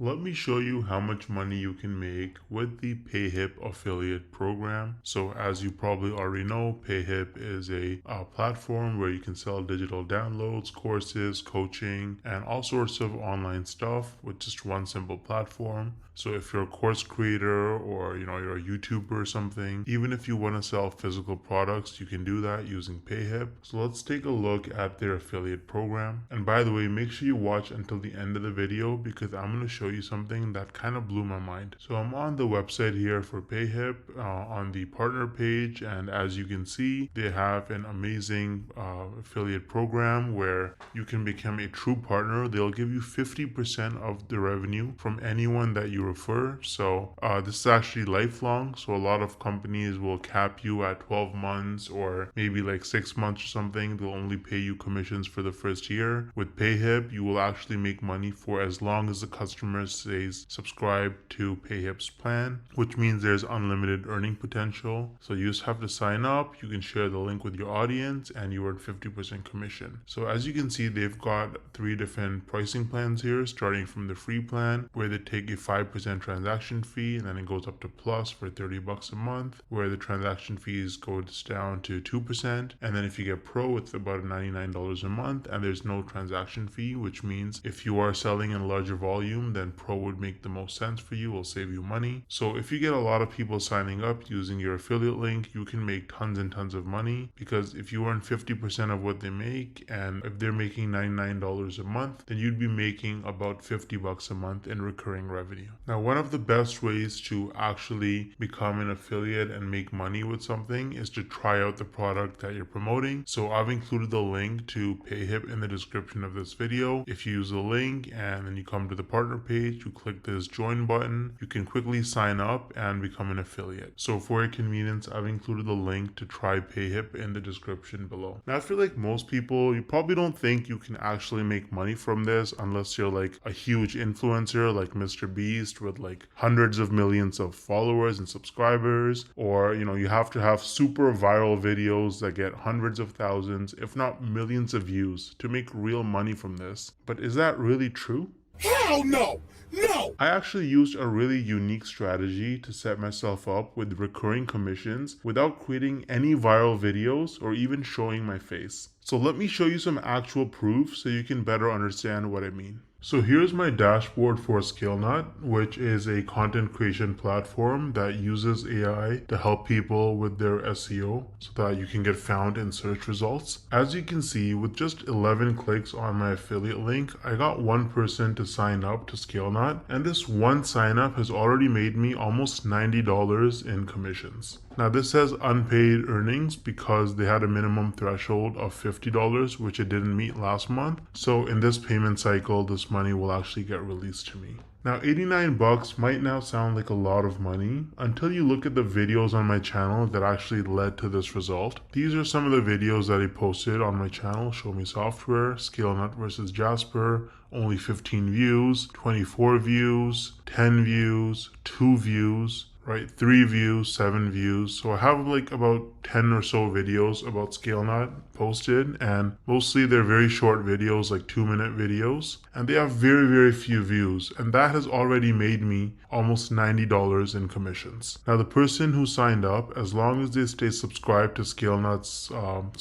Let me show you how much money you can make with the Payhip affiliate program. So as you probably already know, Payhip is a platform where you can sell digital downloads, courses, coaching, and all sorts of online stuff with just one simple platform. So if you're a course creator or you're a YouTuber or something, even if you want to sell physical products, you can do that using Payhip. So let's take a look at their affiliate program. And by the way, make sure you watch until the end of the video because I'm going to show you something that kind of blew my mind. So I'm on the website here for Payhip on the partner page, and as you can see, they have an amazing affiliate program where you can become a true partner. They'll give you 50% of the revenue from anyone that you refer. So this is actually lifelong. So a lot of companies will cap you at 12 months or maybe like 6 months or something. They'll only pay you commissions for the first year. With Payhip, you will actually make money for as long as the customer says subscribe to Payhip's plan, which means there's unlimited earning potential. So you just have to sign up. You can share the link with your audience and you earn 50% commission. So as you can see, they've got 3 different pricing plans here, starting from the free plan where they take a 5% transaction fee, and then it goes up to plus for $30 a month, where the transaction fees goes down to 2%. And then if you get pro, it's about $99 a month and there's no transaction fee, which means if you are selling in larger volume, then pro would make the most sense for you, will save you money. So if you get a lot of people signing up using your affiliate link, you can make tons and tons of money, because if you earn 50% of what they make, and if they're making $99 a month, then you'd be making about $50 a month in recurring revenue. Now, one of the best ways to actually become an affiliate and make money with something is to try out the product that you're promoting. So I've included the link to Payhip in the description of this video. If you use the link and then you come to the partner page, you click this join button, you can quickly sign up and become an affiliate. So for your convenience, I've included the link to try Payhip in the description below. Now, I feel like most people, you probably don't think you can actually make money from this unless you're like a huge influencer like Mr. Beast with like hundreds of millions of followers and subscribers, or you have to have super viral videos that get hundreds of thousands, if not millions of views to make real money from this. But is that really true? Hell no! No! I actually used a really unique strategy to set myself up with recurring commissions without creating any viral videos or even showing my face. So let me show you some actual proof so you can better understand what I mean. So here's my dashboard for ScaleNut, which is a content creation platform that uses AI to help people with their SEO so that you can get found in search results. As you can see, with just 11 clicks on my affiliate link, I got one person to sign up to ScaleNut, and this one sign up has already made me almost $90 in commissions. Now this says unpaid earnings because they had a minimum threshold of $50, which it didn't meet last month. So in this payment cycle, this money will actually get released to me. Now 89 bucks might now sound like a lot of money until you look at the videos on my channel that actually led to this result. These are some of the videos that I posted on my channel: Show Me Software, ScaleNut versus Jasper, only 15 views, 24 views, 10 views, 2 views, right? 3 views, 7 views. So I have like about 10 or so videos about ScaleNut posted, and mostly they're very short videos, like 2-minute videos, and they have very, very few views, and that has already made me almost $90 in commissions. Now the person who signed up, as long as they stay subscribed to ScaleNut's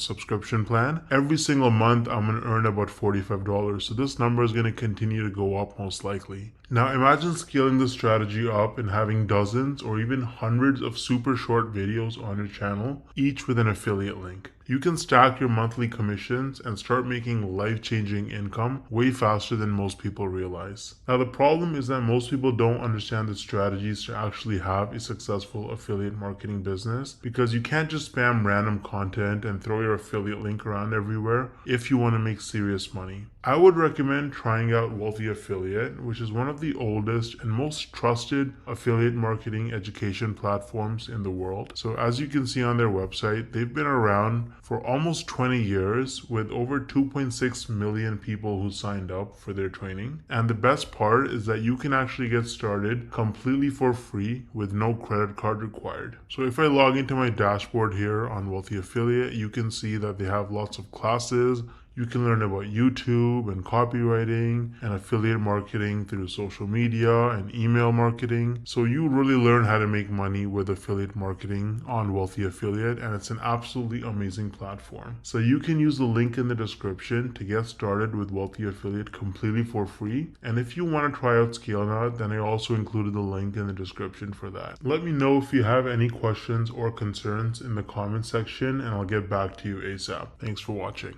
subscription plan, every single month I'm going to earn about $45. So this number is going to continue to go up most likely. Now imagine scaling this strategy up and having dozens or even hundreds of super short videos on your channel, each with an affiliate link. You can stack your monthly commissions and start making life-changing income way faster than most people realize. Now the problem is that most people don't understand the strategies to actually have a successful affiliate marketing business, because you can't just spam random content and throw your affiliate link around everywhere if you want to make serious money. I would recommend trying out Wealthy Affiliate, which is one of the oldest and most trusted affiliate marketing education platforms in the world. So as you can see on their website, they've been around for almost 20 years with over 2.6 million people who signed up for their training. And the best part is that you can actually get started completely for free with no credit card required. So if I log into my dashboard here on Wealthy Affiliate, you can see that they have lots of classes. You can learn about YouTube and copywriting and affiliate marketing through social media and email marketing. So you really learn how to make money with affiliate marketing on Wealthy Affiliate, and it's an absolutely amazing platform. So you can use the link in the description to get started with Wealthy Affiliate completely for free. And if you want to try out ScaleNut, then I also included the link in the description for that. Let me know if you have any questions or concerns in the comment section, and I'll get back to you ASAP. Thanks for watching.